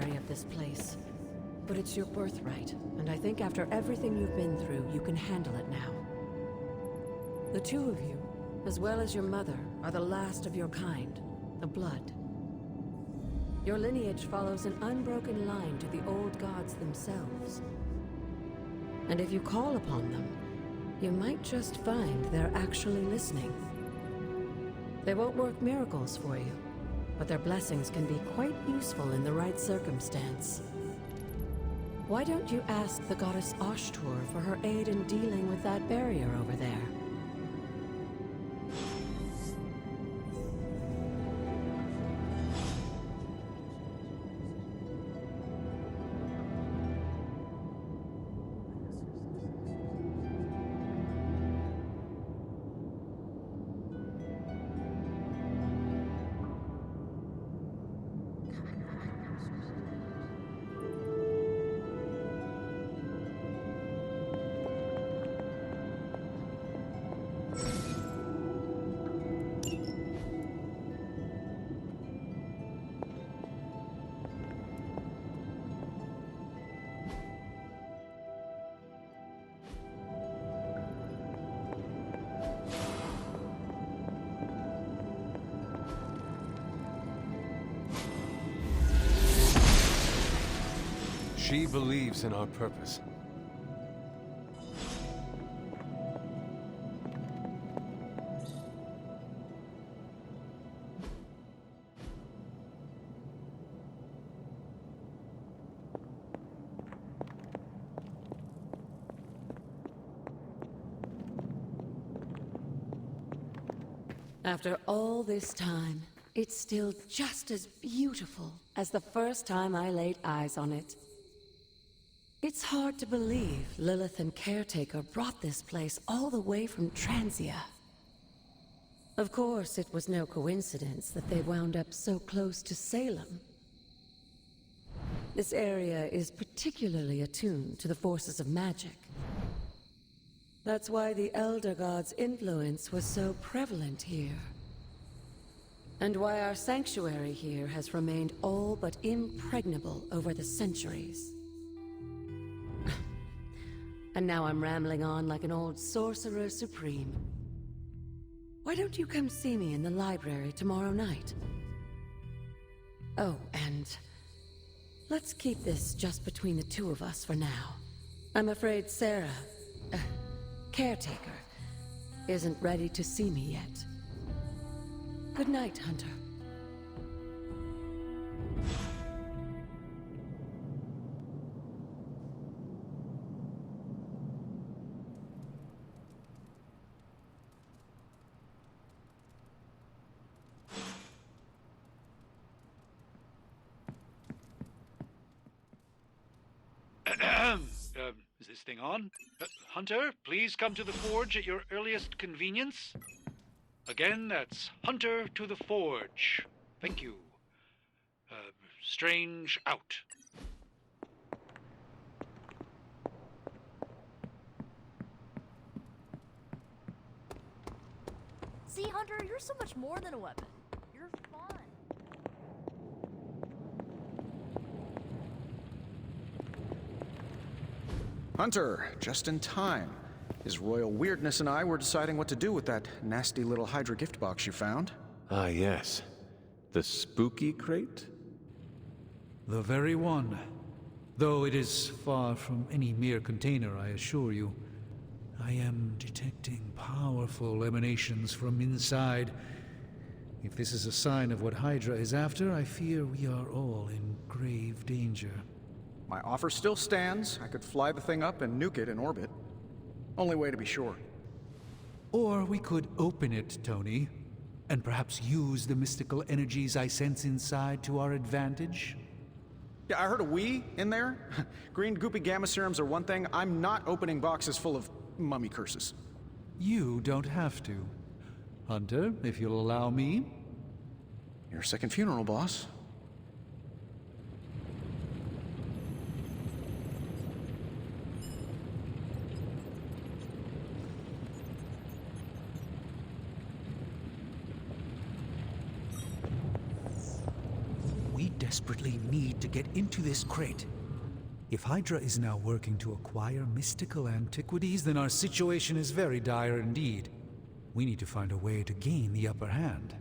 wary of this place. But it's your birthright, and I think after everything you've been through, you can handle it now. The two of you, as well as your mother, are the last of your kind, the Blood. Your lineage follows an unbroken line to the old gods themselves. And if you call upon them, you might just find they're actually listening. They won't work miracles for you, but their blessings can be quite useful in the right circumstance. Why don't you ask the goddess Ashtur for her aid in dealing with that barrier over there? She believes in our purpose. After all this time, it's still just as beautiful as the first time I laid eyes on it. It's hard to believe Lilith and Caretaker brought this place all the way from Transia. Of course, it was no coincidence that they wound up so close to Salem. This area is particularly attuned to the forces of magic. That's why the Elder God's influence was so prevalent here. And why our sanctuary here has remained all but impregnable over the centuries. And now I'm rambling on like an old sorcerer supreme. Why don't you come see me in the library tomorrow night? Oh, and let's keep this just between the two of us for now. I'm afraid Sarah, Caretaker, isn't ready to see me yet. Good night, Hunter. Is this thing on? Hunter, please come to the forge at your earliest convenience. Again, that's Hunter to the forge. Thank you. Strange out. See, Hunter, you're so much more than a weapon. You're fun. Hunter, just in time. His royal weirdness and I were deciding what to do with that nasty little Hydra gift box you found. Ah, yes. The spooky crate? The very one. Though it is far from any mere container, I assure you. I am detecting powerful emanations from inside. If this is a sign of what Hydra is after, I fear we are all in grave danger. My offer still stands. I could fly the thing up and nuke it in orbit. Only way to be sure. Or we could open it, Tony, and perhaps use the mystical energies I sense inside to our advantage. Yeah, I heard a "we" in there. Green goopy gamma serums are one thing. I'm not opening boxes full of mummy curses. You don't have to. Hunter, if you'll allow me. Your second funeral, boss. We desperately need to get into this crate. If Hydra is now working to acquire mystical antiquities, then our situation is very dire indeed. We need to find a way to gain the upper hand.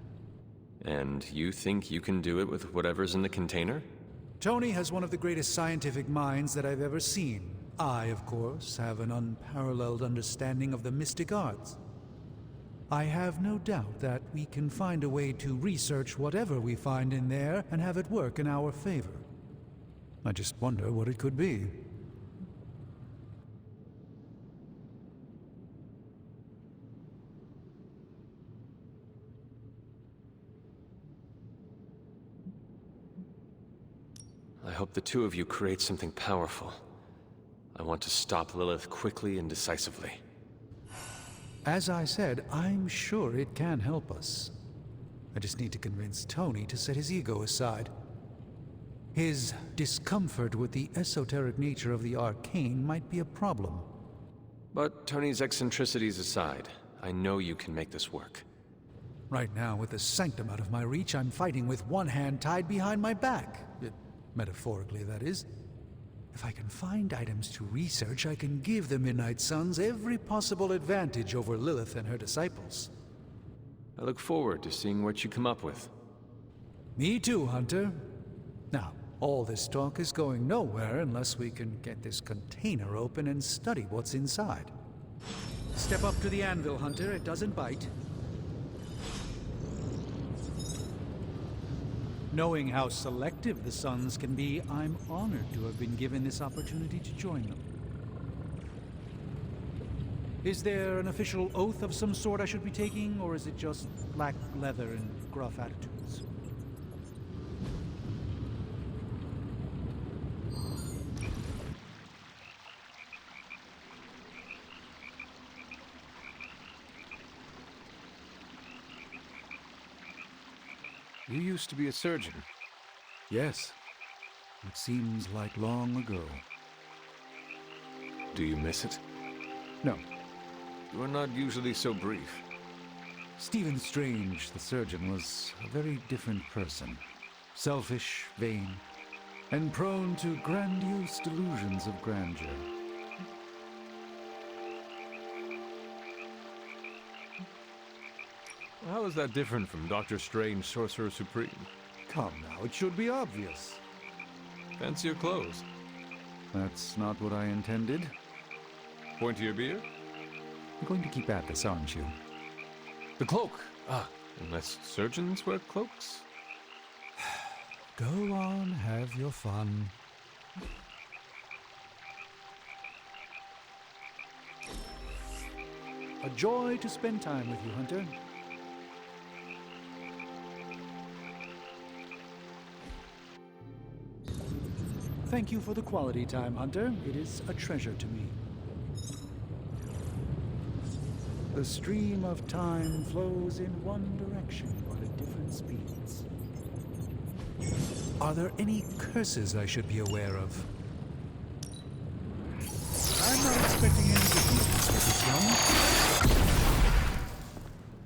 And you think you can do it with whatever's in the container? Tony has one of the greatest scientific minds that I've ever seen. I, of course, have an unparalleled understanding of the mystic arts. I have no doubt that we can find a way to research whatever we find in there and have it work in our favor. I just wonder what it could be. I hope the two of you create something powerful. I want to stop Lilith quickly and decisively. As I said, I'm sure it can help us. I just need to convince Tony to set his ego aside. His discomfort with the esoteric nature of the arcane might be a problem. But Tony's eccentricities aside, I know you can make this work. Right now, with the sanctum out of my reach, I'm fighting with one hand tied behind my back. Metaphorically, that is. If I can find items to research, I can give the Midnight Suns every possible advantage over Lilith and her disciples. I look forward to seeing what you come up with. Me too, Hunter. Now, all this talk is going nowhere unless we can get this container open and study what's inside. Step up to the anvil, Hunter. It doesn't bite. Knowing how selective the Suns can be, I'm honored to have been given this opportunity to join them. Is there an official oath of some sort I should be taking, or is it just black leather and gruff attitudes? You used to be a surgeon. Yes. It seems like long ago. Do you miss it? No. You are not usually so brief. Stephen Strange, the surgeon, was a very different person. Selfish, vain, and prone to grandiose delusions of grandeur. How is that different from Doctor Strange, Sorcerer Supreme? Come now, it should be obvious. Fancier clothes. That's not what I intended. Pointier beard? You're going to keep at this, aren't you? The cloak! Ah, unless surgeons wear cloaks? Go on, have your fun. A joy to spend time with you, Hunter. Thank you for the quality time, Hunter. It is a treasure to me. The stream of time flows in one direction, but at different speeds. Are there any curses I should be aware of? I'm not expecting any difficulties with this young.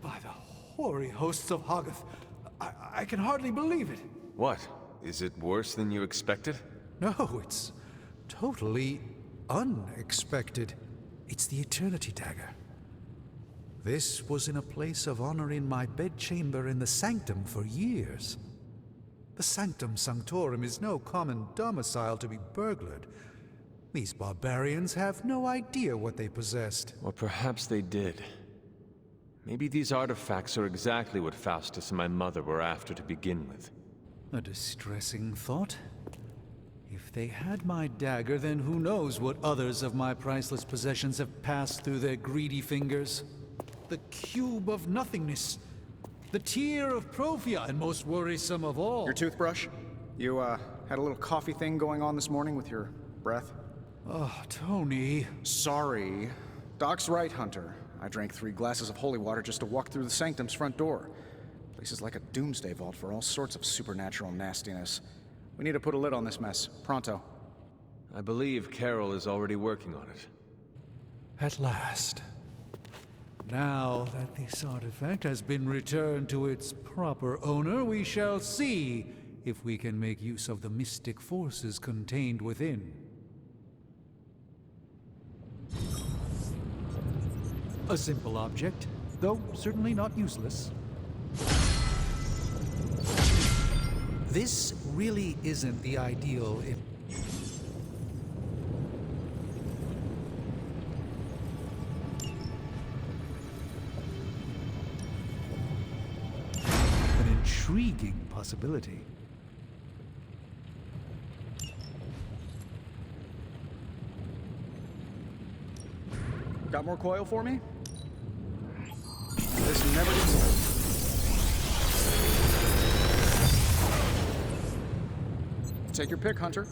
By the hoary hosts of Hoggoth, I can hardly believe it. What? Is it worse than you expected? No, it's totally unexpected. It's the Eternity Dagger. This was in a place of honor in my bedchamber in the Sanctum for years. The Sanctum Sanctorum is no common domicile to be burglared. These barbarians have no idea what they possessed. Or perhaps they did. Maybe these artifacts are exactly what Faustus and my mother were after to begin with. A distressing thought. If they had my dagger, then who knows what others of my priceless possessions have passed through their greedy fingers. The cube of nothingness. The tear of Profia, and most worrisome of all. Your toothbrush? You, had a little coffee thing going on this morning with your breath? Oh, Tony. Sorry. Doc's right, Hunter. I drank 3 glasses of holy water just to walk through the Sanctum's front door. Place is like a doomsday vault for all sorts of supernatural nastiness. We need to put a lid on this mess. Pronto. I believe Carol is already working on it. At last. Now that this artifact has been returned to its proper owner, we shall see if we can make use of the mystic forces contained within. A simple object, though certainly not useless. This really isn't the ideal if... An intriguing possibility. Got more coil for me? This never gets old. Take your pick, Hunter.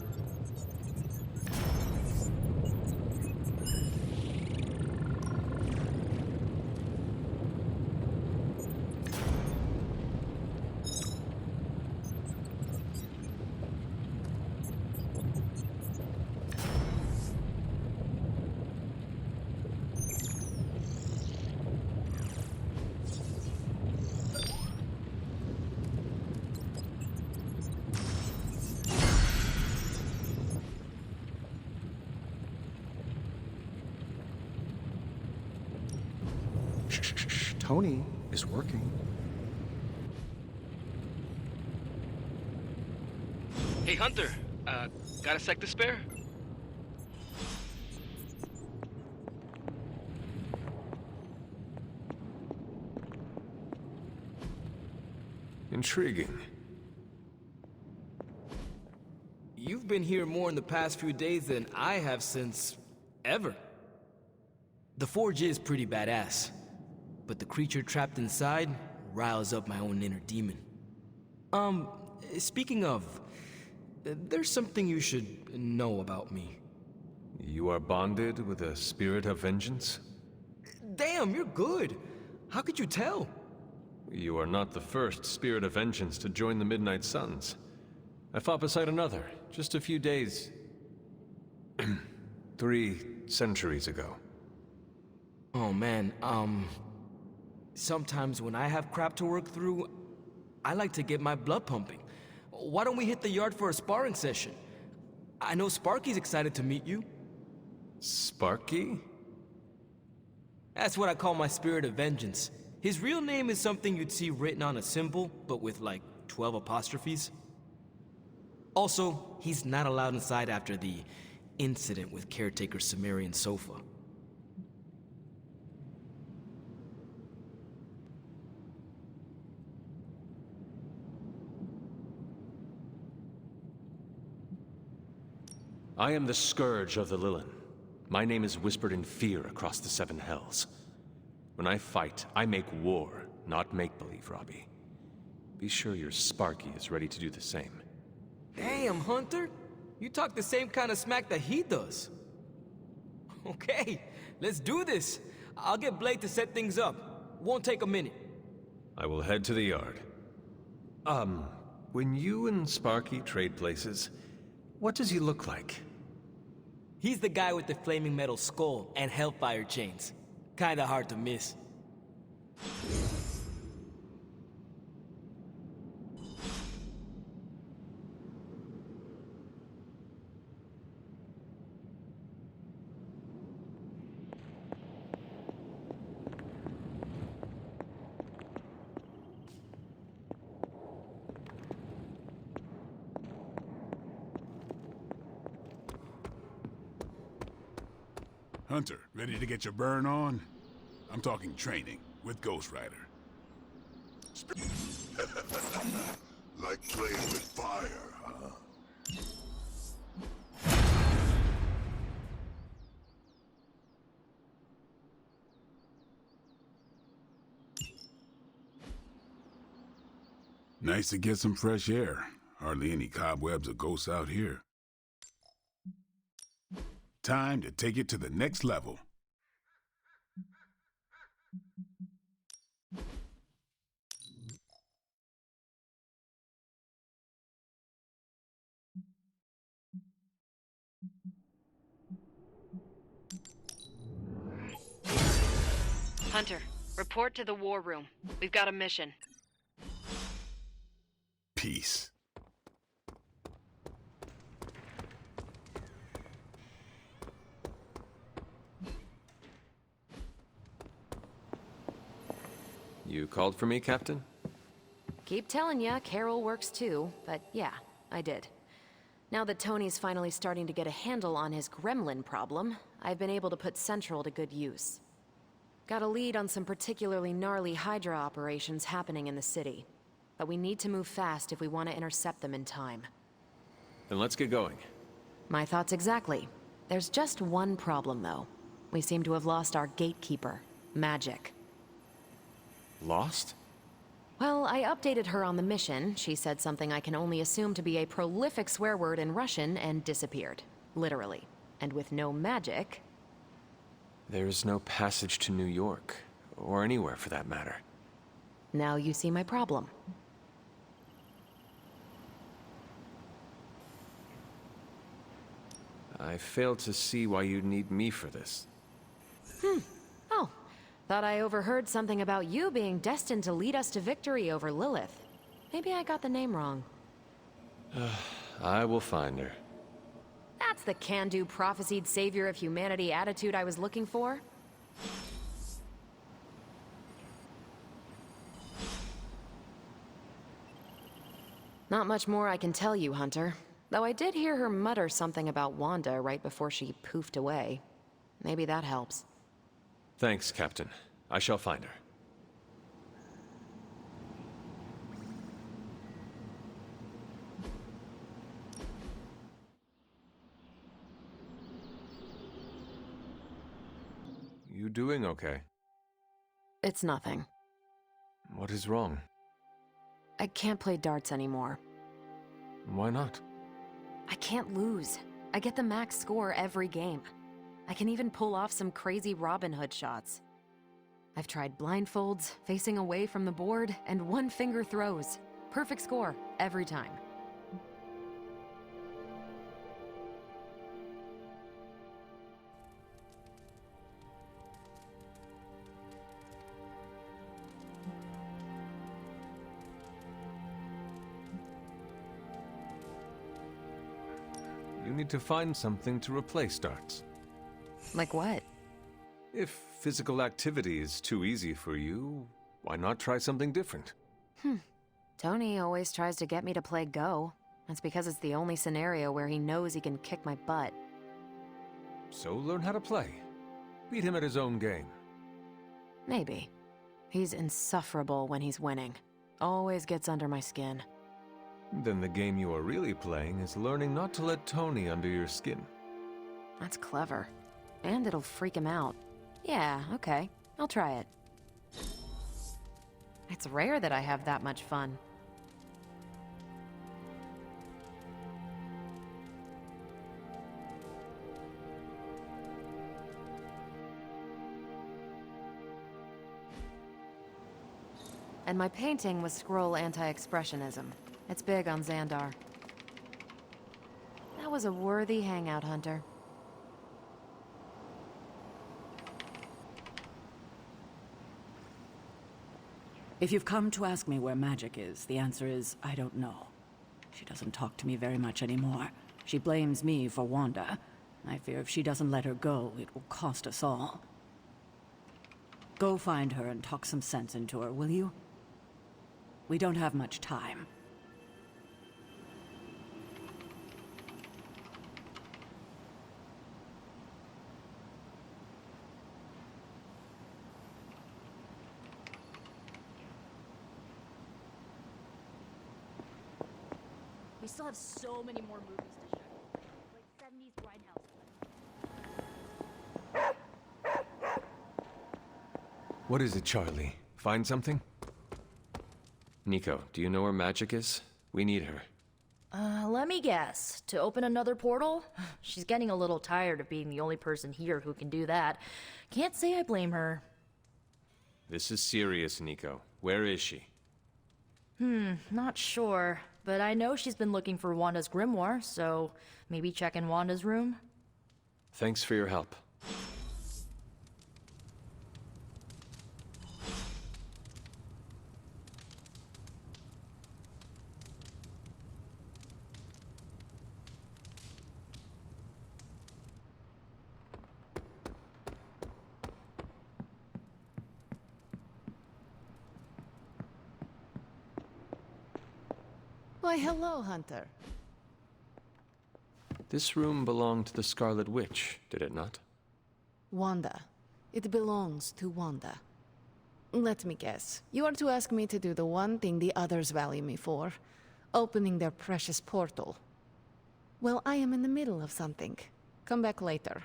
Tony is working. Hey, Hunter. Got a sec to spare? Intriguing. You've been here more in the past few days than I have since... ever. The Forge is pretty badass, but the creature trapped inside riles up my own inner demon. Speaking of, there's something you should know about me. You are bonded with a spirit of vengeance? Damn, you're good. How could you tell? You are not the first spirit of vengeance to join the Midnight Suns. I fought beside another, just a few days... 3 centuries ago. Oh man, sometimes when I have crap to work through, I like to get my blood pumping. Why don't we hit the yard for a sparring session? I know Sparky's excited to meet you. Sparky? That's what I call my spirit of vengeance. His real name is something you'd see written on a symbol, but with like 12 apostrophes. Also, he's not allowed inside after the incident with caretaker Sumerian Sofa. I am the Scourge of the Lilin. My name is whispered in fear across the 7 hells. When I fight, I make war, not make-believe, Robbie. Be sure your Sparky is ready to do the same. Damn, Hunter! You talk the same kind of smack that he does. Okay, let's do this. I'll get Blade to set things up. Won't take a minute. I will head to the yard. When you and Sparky trade places, what does he look like? He's the guy with the flaming metal skull and hellfire chains. Kinda hard to miss. Hunter, ready to get your burn on? I'm talking training with Ghost Rider. Like playing with fire, huh? Nice to get some fresh air. Hardly any cobwebs or ghosts out here. Time to take it to the next level. Hunter, report to the war room. We've got a mission. Peace. You called for me, Captain? Keep telling ya, Carol works too, but yeah, I did. Now that Tony's finally starting to get a handle on his gremlin problem, I've been able to put Central to good use. Got a lead on some particularly gnarly Hydra operations happening in the city. But we need to move fast if we want to intercept them in time. Then let's get going. My thoughts exactly. There's just one problem, though. We seem to have lost our gatekeeper, Magic. Lost? Well, I updated her on the mission. She said something I can only assume to be a prolific swear word in Russian and disappeared. Literally. And with no magic... There is no passage to New York, or anywhere for that matter. Now you see my problem. I fail to see why you'd need me for this. Oh, thought I overheard something about you being destined to lead us to victory over Lilith. Maybe I got the name wrong. I will find her. That's the can-do prophesied savior of humanity attitude I was looking for. Not much more I can tell you, Hunter. Though I did hear her mutter something about Wanda right before she poofed away. Maybe that helps. Thanks, Captain. I shall find her. You doing okay? It's nothing. What is wrong? I can't play darts anymore. Why not? I can't lose. I get the max score every game. I can even pull off some crazy Robin Hood shots. I've tried blindfolds, facing away from the board, and one-finger throws. Perfect score, every time. You need to find something to replace darts. Like what? If physical activity is too easy for you, why not try something different? Tony always tries to get me to play Go. That's because it's the only scenario where he knows he can kick my butt. So learn how to play. Beat him at his own game. Maybe. He's insufferable when he's winning. Always gets under my skin. Then the game you are really playing is learning not to let Tony under your skin. That's clever. And it'll freak him out. Yeah, okay. I'll try it. It's rare that I have that much fun. And my painting was scroll anti-expressionism. It's big on Xandar. That was a worthy hangout, Hunter. If you've come to ask me where Magic is, the answer is, I don't know. She doesn't talk to me very much anymore. She blames me for Wanda. I fear if she doesn't let her go, it will cost us all. Go find her and talk some sense into her, will you? We don't have much time. We still have so many more movies to show. Like 70s Grindhouse. What is it, Charlie? Find something? Nico, do you know where Magic is? We need her. Let me guess. To open another portal? She's getting a little tired of being the only person here who can do that. Can't say I blame her. This is serious, Nico. Where is she? Not sure. But I know she's been looking for Wanda's grimoire, so maybe check in Wanda's room? Thanks for your help. Why, hello, Hunter. This room belonged to the Scarlet Witch, did it not? Wanda. It belongs to Wanda. Let me guess. You are to ask me to do the one thing the others value me for. Opening their precious portal. Well, I am in the middle of something. Come back later.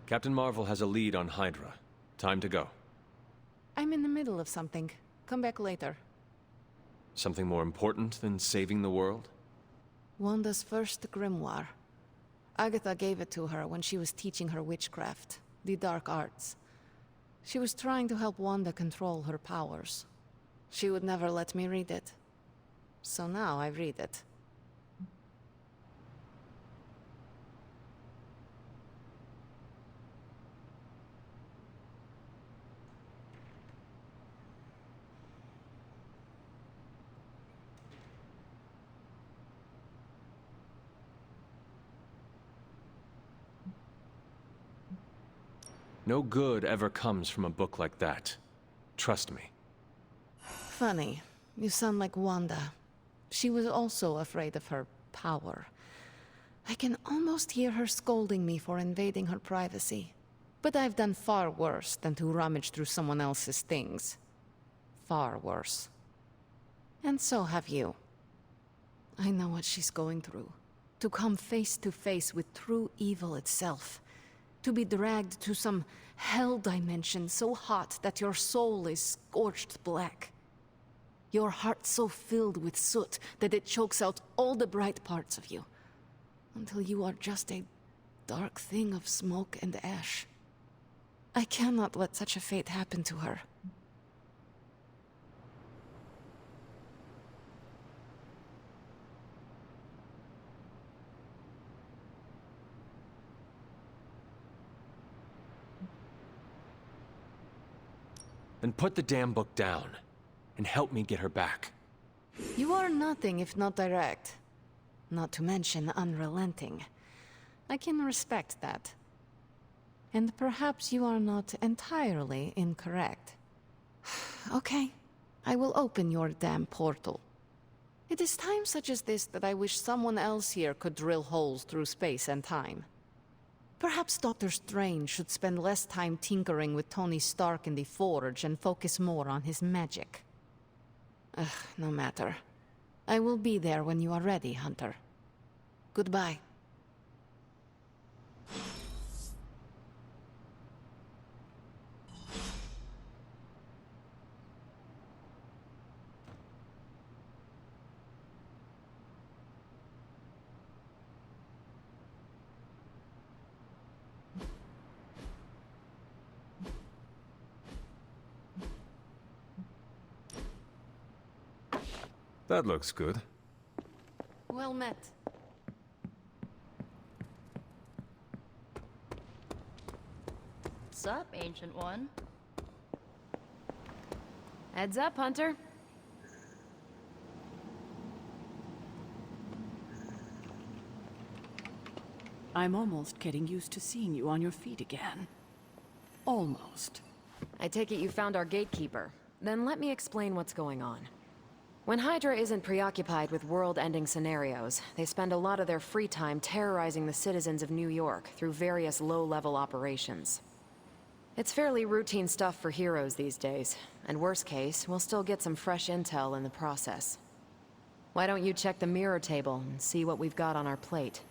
Captain Marvel has a lead on Hydra. Time to go. I'm in the middle of something. Come back later. Something more important than saving the world? Wanda's first grimoire. Agatha gave it to her when she was teaching her witchcraft, the dark arts. She was trying to help Wanda control her powers. She would never let me read it. So now I read it. No good ever comes from a book like that. Trust me. Funny. You sound like Wanda. She was also afraid of her power. I can almost hear her scolding me for invading her privacy. But I've done far worse than to rummage through someone else's things. Far worse. And so have you. I know what she's going through. To come face to face with true evil itself. To be dragged to some hell dimension so hot that your soul is scorched black. Your heart so filled with soot that it chokes out all the bright parts of you. Until you are just a dark thing of smoke and ash. I cannot let such a fate happen to her. Then put the damn book down, and help me get her back. You are nothing if not direct. Not to mention unrelenting. I can respect that. And perhaps you are not entirely incorrect. Okay, I will open your damn portal. It is times such as this that I wish someone else here could drill holes through space and time. Perhaps Doctor Strange should spend less time tinkering with Tony Stark in the Forge and focus more on his magic. Ugh, no matter. I will be there when you are ready, Hunter. Goodbye. That looks good. Well met. What's up, Ancient One? Heads up, Hunter. I'm almost getting used to seeing you on your feet again. Almost. I take it you found our gatekeeper. Then let me explain what's going on. When Hydra isn't preoccupied with world-ending scenarios, they spend a lot of their free time terrorizing the citizens of New York through various low-level operations. It's fairly routine stuff for heroes these days, and worst case, we'll still get some fresh intel in the process. Why don't you check the mirror table and see what we've got on our plate?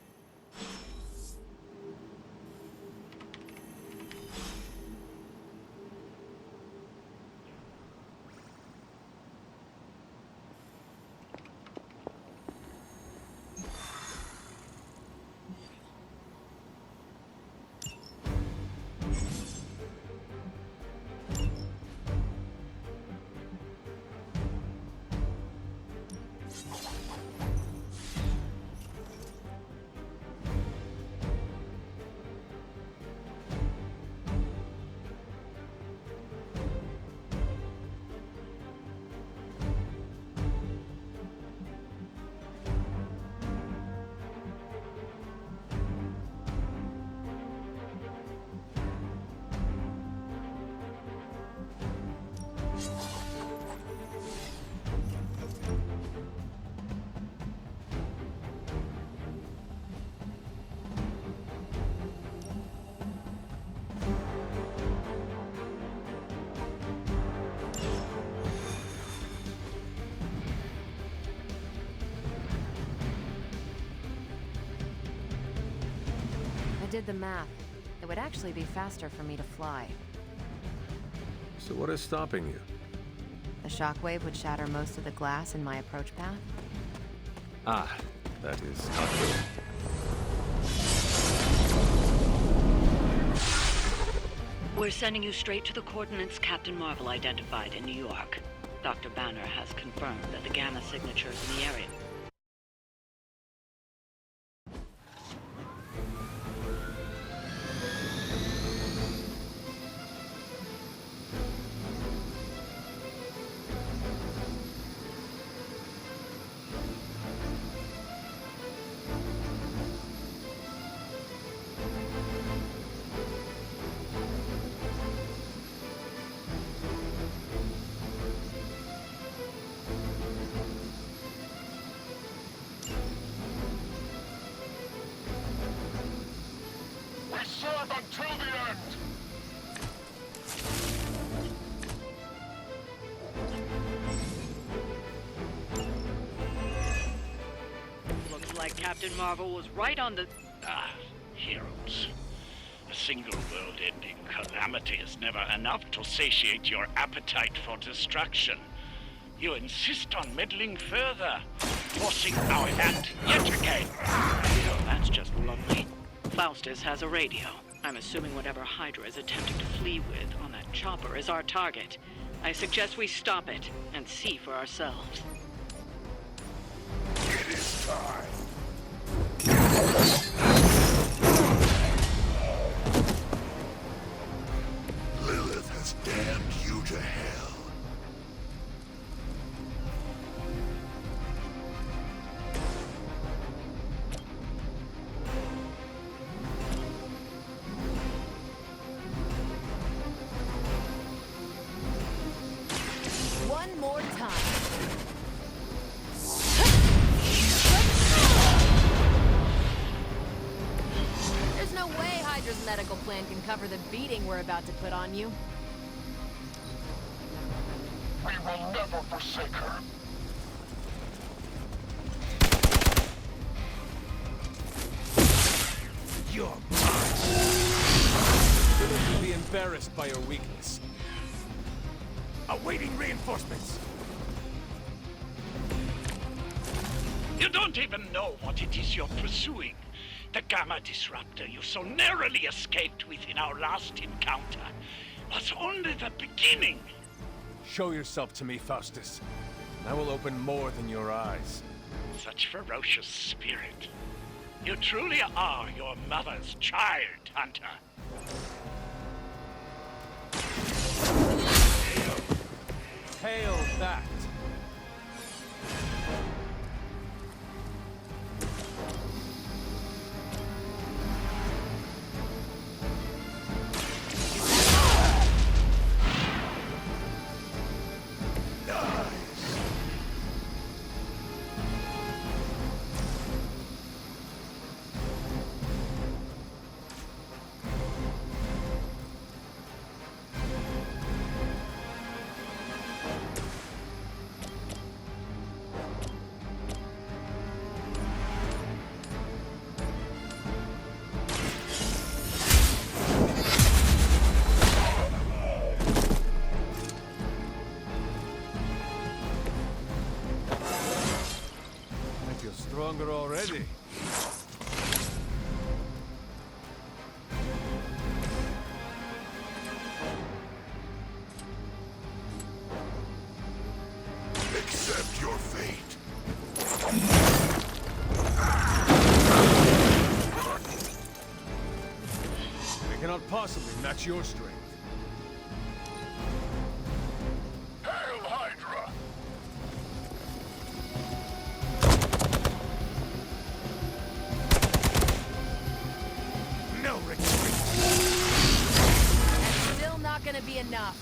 did the math. It would actually be faster for me to fly. So what is stopping you? The shockwave would shatter most of the glass in my approach path. Ah, that is not good. We're sending you straight to the coordinates Captain Marvel identified in New York. Dr. Banner has confirmed that the gamma signatures in the area. Looks like Captain Marvel was right on the... Heroes. A single world-ending calamity is never enough to satiate your appetite for destruction. You insist on meddling further, forcing our hand yet again. Oh, that's just lovely. Faustus has a radio. I'm assuming whatever Hydra is attempting to flee with on that chopper is our target. I suggest we stop it and see for ourselves. It is time. Lilith has damned you to hell. One more time. There's no way Hydra's medical plan can cover the beating we're about to put on you. We will never forsake her. You're mine. You'll be embarrassed by your weakness. Awaiting reinforcements. You don't even know what it is you're pursuing. The Gamma Disruptor you so narrowly escaped with in our last encounter was only the beginning. Show yourself to me, Faustus. I will open more than your eyes. Such ferocious spirit. You truly are your mother's child, Hunter. Hail that! Stronger already. Accept your fate. We cannot possibly match your strength. Hail Hydra! No retreat. That's still not gonna be enough.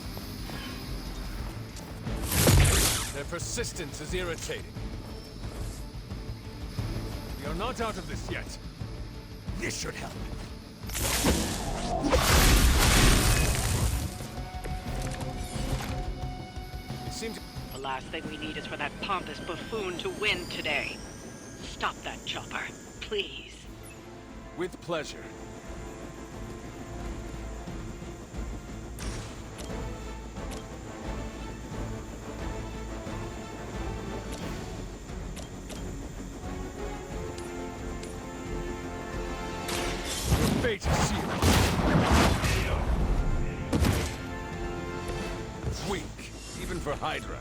Their persistence is irritating. We are not out of this yet. This should help. It seems The last thing we need is for that pompous buffoon to win today. Stop that chopper, please. with pleasure. fate is sealed. Weak, even for Hydra.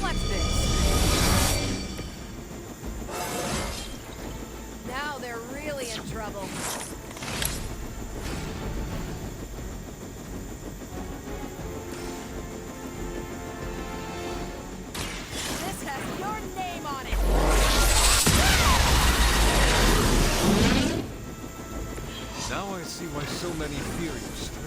What's this? Now they're really in trouble. This has your name on it. Now I see why so many fear your strength.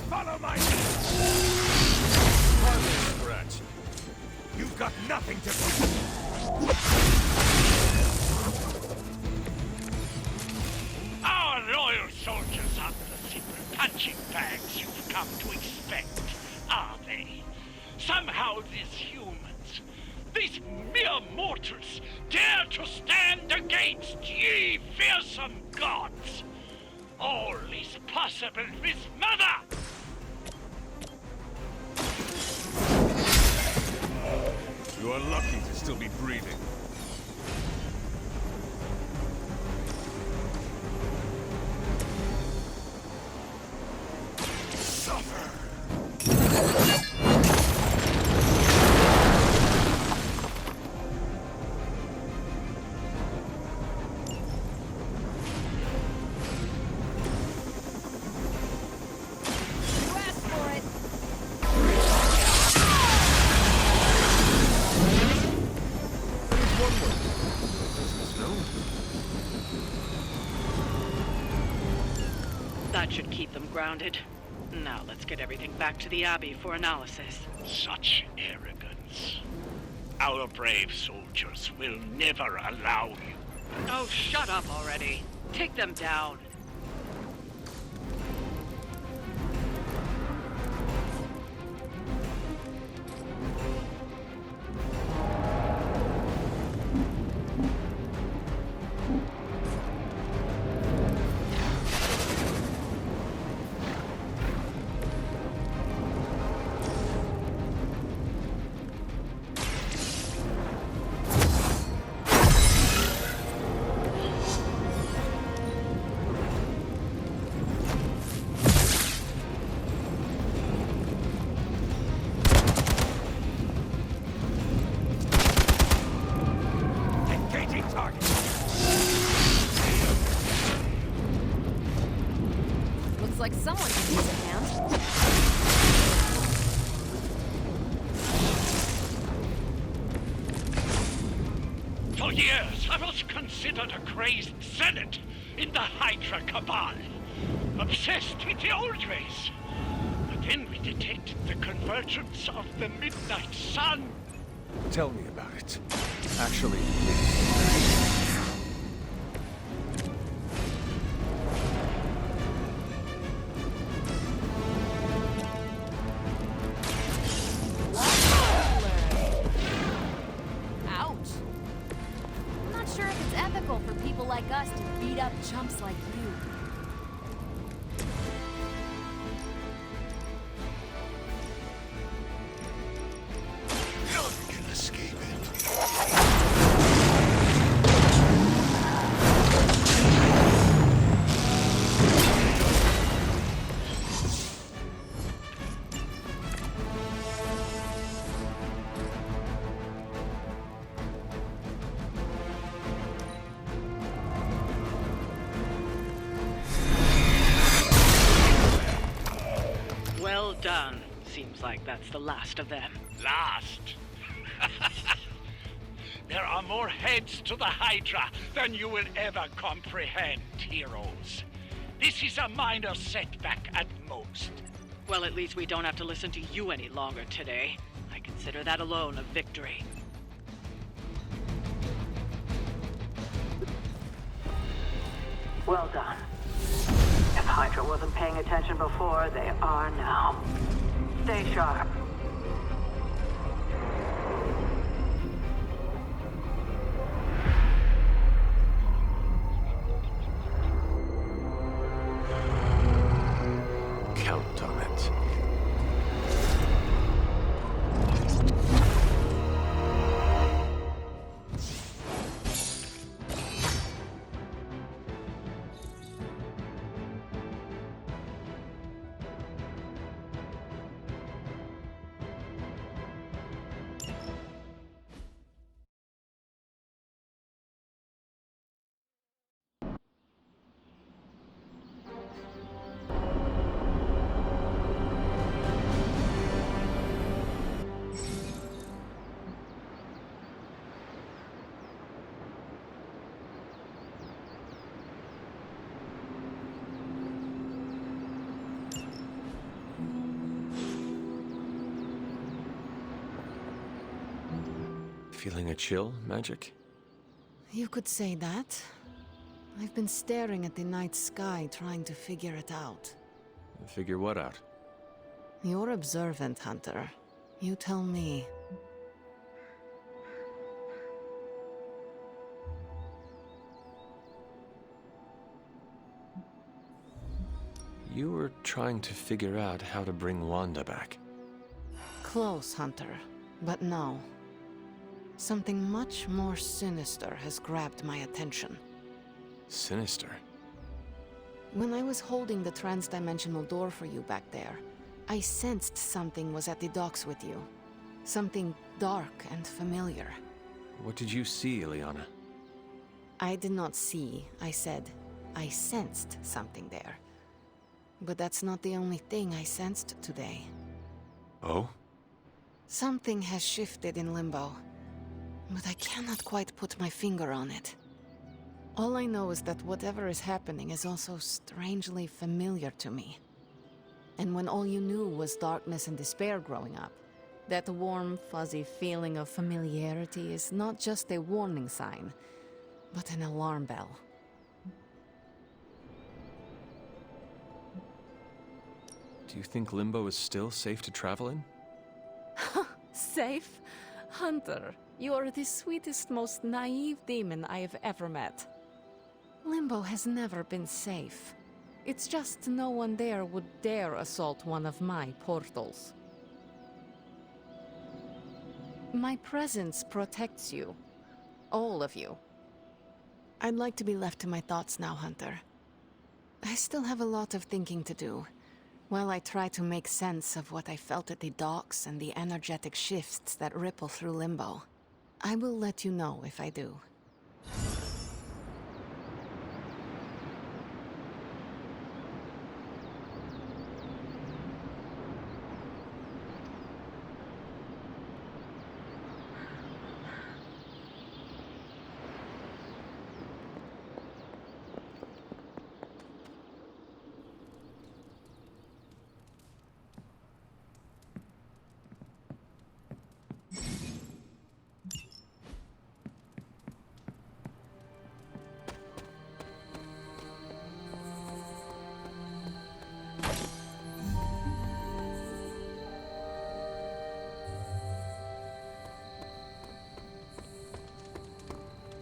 Follow my Harmless threat. You've got nothing to prove. Our loyal soldiers aren't the simple punching bags you've come to expect, are they? Somehow these humans, these mere mortals, dare to stand against ye fearsome gods. All is possible with Mother! You are lucky to still be breathing. You asked for it. One word. Business, no? That should keep them grounded. Now let's get everything back to the Abbey for analysis. Such arrogance. Our brave soldiers will never allow you. Oh, shut up already. Take them down. Engaging target. Looks like someone can use a hand. For years, I was considered a crazed zealot in the Hydra Cabal. Obsessed with the old ways. But then we detected the convergence of the Midnight Sun. Tell me about it. Actually, please. Ouch. I'm not sure if it's ethical for people like us to beat up chumps like you. None can escape it. Well done. Seems like that's the last of them. Last. There are more heads to the Hydra than you will ever comprehend, heroes. This is a minor setback at most. Well, at least we don't have to listen to you any longer today. I consider that alone a victory. Well done. If Hydra wasn't paying attention before, they are now. Stay sharp. Count on it. Feeling a chill, Magic? You could say that. I've been staring at the night sky, trying to figure it out. Figure what out? You're observant, Hunter. You tell me. You were trying to figure out how to bring Wanda back. Close, Hunter. But no. Something much more sinister has grabbed my attention. Sinister? When I was holding the trans-dimensional door for you back there, I sensed something was at the docks with you. Something dark and familiar. What did you see, Illyana? I did not see, I said. I sensed something there. But that's not the only thing I sensed today. Oh? Something has shifted in Limbo. But I cannot quite put my finger on it. All I know is that whatever is happening is also strangely familiar to me. And when all you knew was darkness and despair growing up, that warm, fuzzy feeling of familiarity is not just a warning sign, but an alarm bell. Do you think Limbo is still safe to travel in? Safe? Hunter, you are the sweetest, most naive demon I have ever met. Limbo has never been safe. It's just no one there would dare assault one of my portals. My presence protects you. All of you. I'd like to be left to my thoughts now, Hunter. I still have a lot of thinking to do, while I try to make sense of what I felt at the docks and the energetic shifts that ripple through Limbo. I will let you know if I do.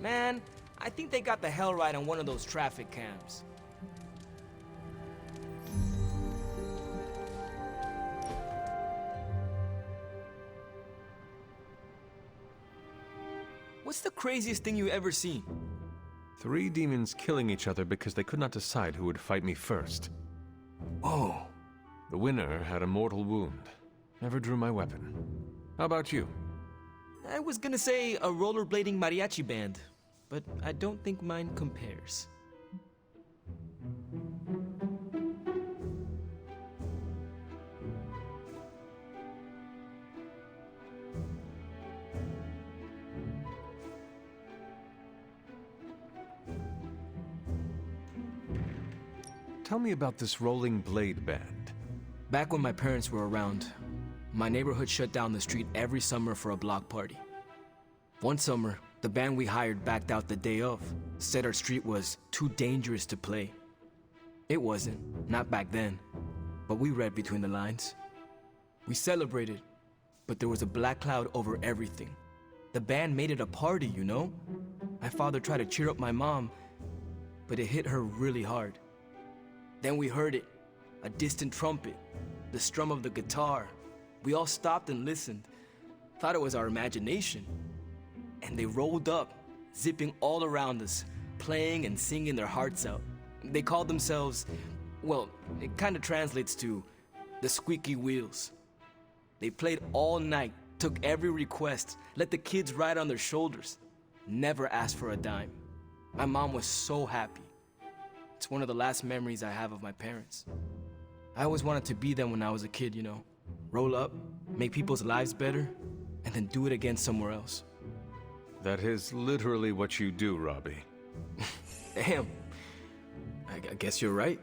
Man, I think they got the hell right on one of those traffic cams. What's the craziest thing you ever seen? 3 demons killing each other because they could not decide who would fight me first. Oh. The winner had a mortal wound. Never drew my weapon. How about you? I was gonna say a rollerblading mariachi band, but I don't think mine compares. Tell me about this Rolling Blade band. Back when my parents were around, my neighborhood shut down the street every summer for a block party. One summer, The band we hired backed out the day of, said our street was too dangerous to play. It wasn't, not back then, but we read between the lines. We celebrated, but there was a black cloud over everything. The band made it a party, you know? My father tried to cheer up my mom, but it hit her really hard. Then we heard it, a distant trumpet, the strum of the guitar. We all stopped and listened, thought it was our imagination. And they rolled up, zipping all around us, playing and singing their hearts out. They called themselves, well, it kind of translates to the Squeaky Wheels. They played all night, took every request, let the kids ride on their shoulders, never asked for a dime. My mom was so happy. It's one of the last memories I have of my parents. I always wanted to be them when I was a kid, you know. Roll up, make people's lives better, and then do it again somewhere else. That is literally what you do, Robbie. Damn. I guess you're right.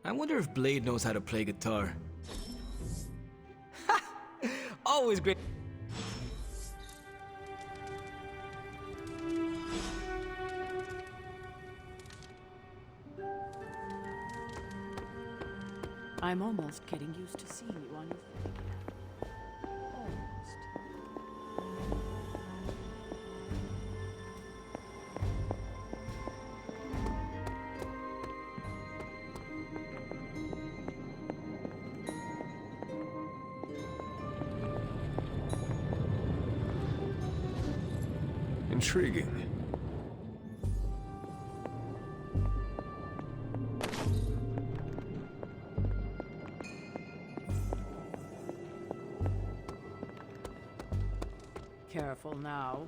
I wonder if Blade knows how to play guitar. Always great. I'm almost getting used to seeing you on your feet. Almost. Intriguing. Careful now.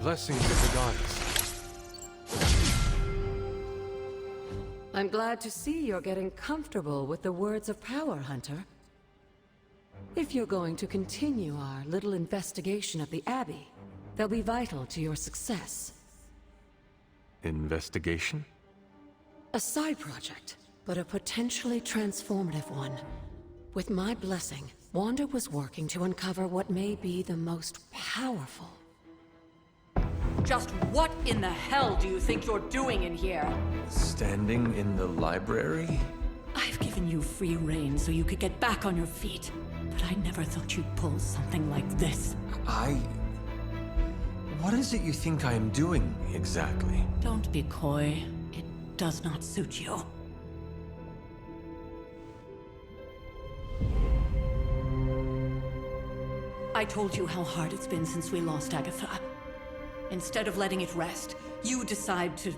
Blessings of the goddess. I'm glad to see you're getting comfortable with the words of power, Hunter. If you're going to continue our little investigation of the Abbey, they'll be vital to your success. Investigation? A side project, but a potentially transformative one. With my blessing, Wanda was working to uncover what may be the most powerful. Just what in the hell do you think you're doing in here? Standing in the library? I've given you free rein so you could get back on your feet, but I never thought you'd pull something like this. What is it you think I am doing, exactly? Don't be coy. It does not suit you. I told you how hard it's been since we lost Agatha. Instead of letting it rest, you decide to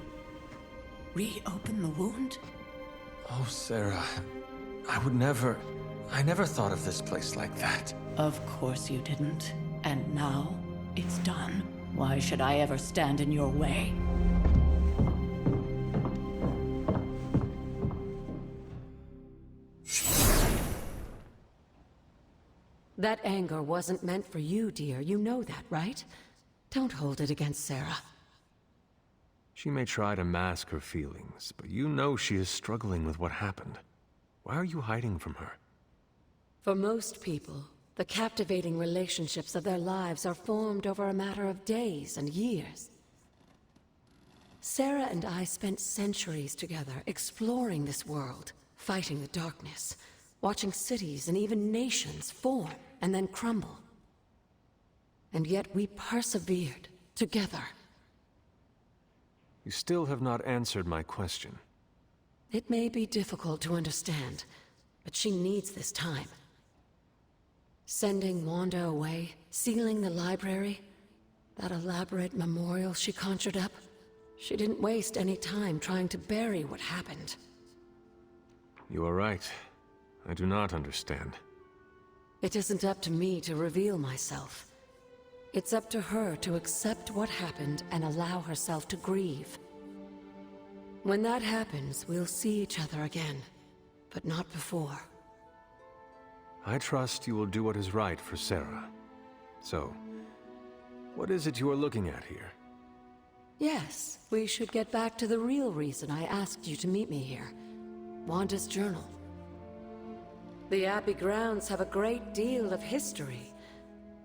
reopen the wound? Oh, Sarah. I never thought of this place like that. Of course you didn't. And now, it's done. Why should I ever stand in your way? That anger wasn't meant for you, dear. You know that, right? Don't hold it against Sarah. She may try to mask her feelings, but you know she is struggling with what happened. Why are you hiding from her? For most people, the captivating relationships of their lives are formed over a matter of days and years. Sarah and I spent centuries together exploring this world, fighting the darkness, watching cities and even nations form and then crumble. And yet we persevered, together. You still have not answered my question. It may be difficult to understand, but she needs this time. Sending Wanda away, sealing the library, that elaborate memorial she conjured up. She didn't waste any time trying to bury what happened. You are right. I do not understand. It isn't up to me to reveal myself. It's up to her to accept what happened and allow herself to grieve. When that happens, we'll see each other again, but not before. I trust you will do what is right for Sarah. So, what is it you are looking at here? Yes, we should get back to the real reason I asked you to meet me here. Wanda's journal. The Abbey grounds have a great deal of history.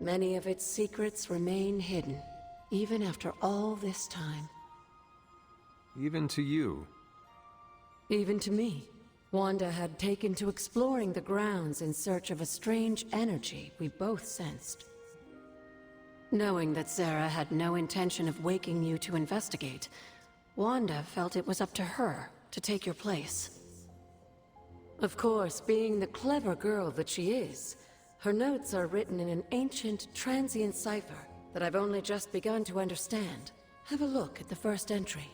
Many of its secrets remain hidden, even after all this time. Even to you. Even to me. Wanda had taken to exploring the grounds in search of a strange energy we both sensed. Knowing that Sarah had no intention of waking you to investigate, Wanda felt it was up to her to take your place. Of course, being the clever girl that she is, her notes are written in an ancient, transient cipher that I've only just begun to understand. Have a look at the first entry.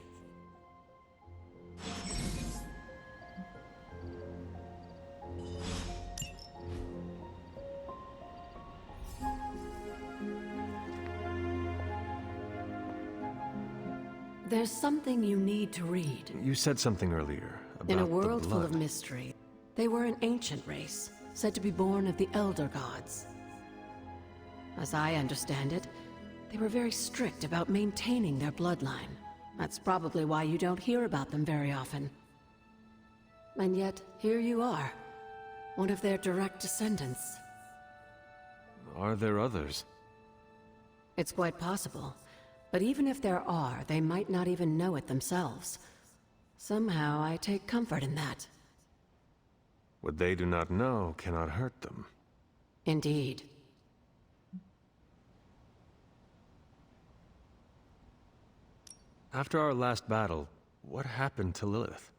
There's something you need to read. You said something earlier about In a the world full of blood. mystery, they were an ancient race, said to be born of the Elder Gods. As I understand it, they were very strict about maintaining their bloodline. That's probably why you don't hear about them very often. And yet, here you are, one of their direct descendants. Are there others? It's quite possible. But even if there are, they might not even know it themselves. Somehow, I take comfort in that. What they do not know cannot hurt them. Indeed. After our last battle, what happened to Lilith?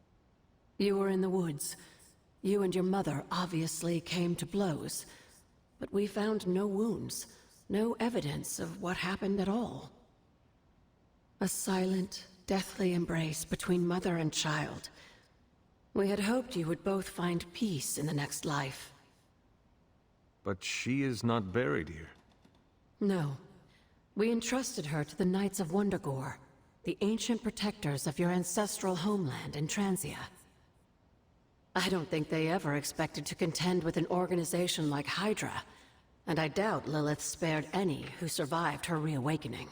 You were in the woods. You and your mother obviously came to blows. But we found no wounds, no evidence of what happened at all. A silent, deathly embrace between mother and child. We had hoped you would both find peace in the next life. But she is not buried here. No. We entrusted her to the Knights of Wundagore, the ancient protectors of your ancestral homeland in Transia. I don't think they ever expected to contend with an organization like Hydra, and I doubt Lilith spared any who survived her reawakening.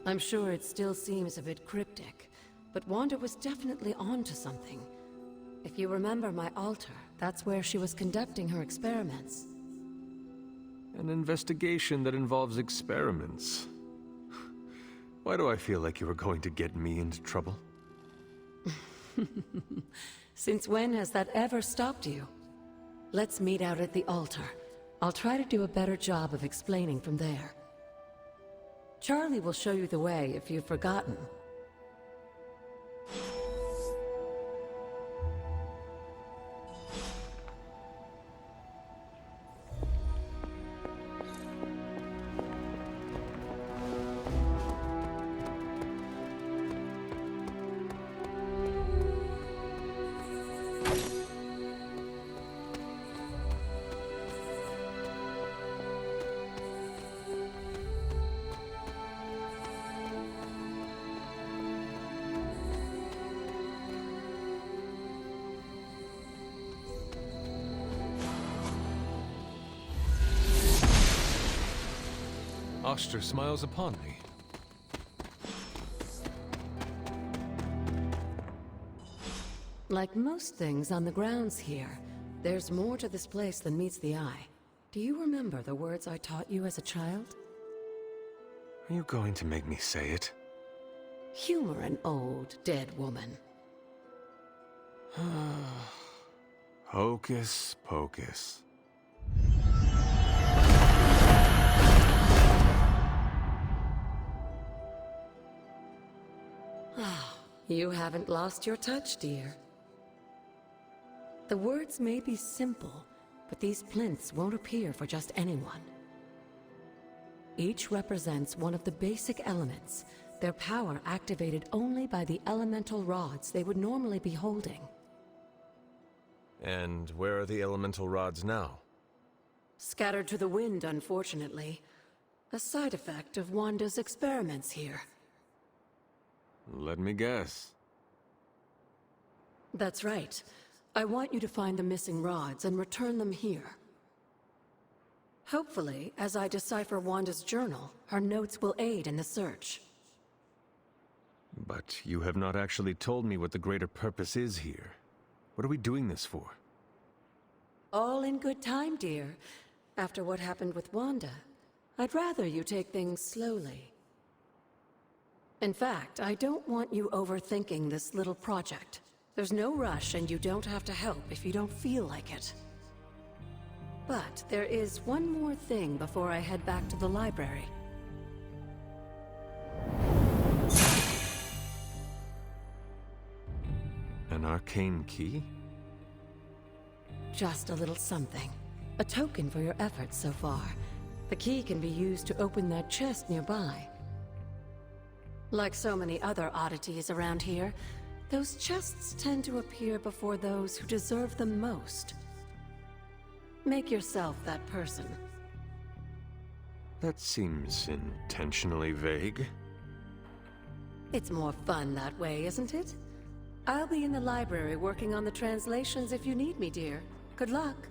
I'm sure it still seems a bit cryptic, but Wanda was definitely onto something. If you remember my altar, that's where she was conducting her experiments. An investigation that involves experiments. Why do I feel like you were going to get me into trouble? Since when has that ever stopped you? Let's meet out at the altar. I'll try to do a better job of explaining from there. Charlie will show you the way if you've forgotten. Oster smiles upon me. Like most things on the grounds here, there's more to this place than meets the eye. Do you remember the words I taught you as a child? Are you going to make me say it? Humor an old, dead woman. Hocus pocus. You haven't lost your touch, dear. The words may be simple, but these plinths won't appear for just anyone. Each represents one of the basic elements, their power activated only by the elemental rods they would normally be holding. And where are the elemental rods now? Scattered to the wind, unfortunately. A side effect of Wanda's experiments here. Let me guess. That's right. I want you to find the missing rods and return them here. Hopefully, as I decipher Wanda's journal, her notes will aid in the search. But you have not actually told me what the greater purpose is here. What are we doing this for? All in good time, dear. After what happened with Wanda, I'd rather you take things slowly. In fact, I don't want you overthinking this little project. There's no rush, and you don't have to help if you don't feel like it. But there is one more thing before I head back to the library. An arcane key? Just a little something. A token for your efforts so far. The key can be used to open that chest nearby. Like so many other oddities around here, those chests tend to appear before those who deserve them most. Make yourself that person. That seems intentionally vague. It's more fun that way, isn't it? I'll be in the library working on the translations if you need me, dear. Good luck.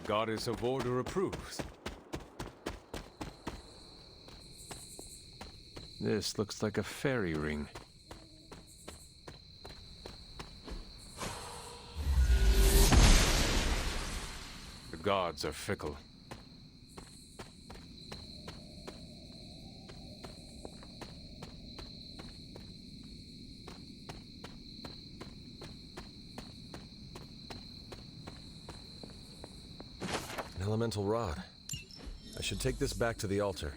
Goddess of Order approves. This looks like a fairy ring. The gods are fickle. Elemental rod. I should take this back to the altar.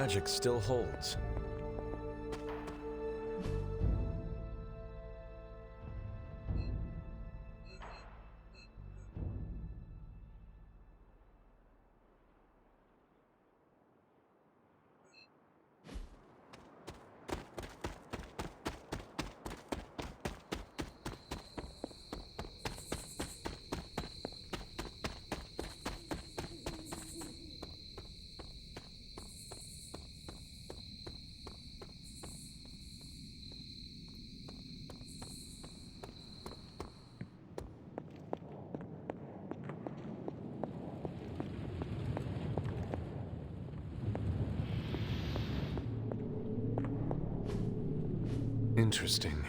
magic still holds. Interesting.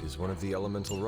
It is one of the elemental rocks.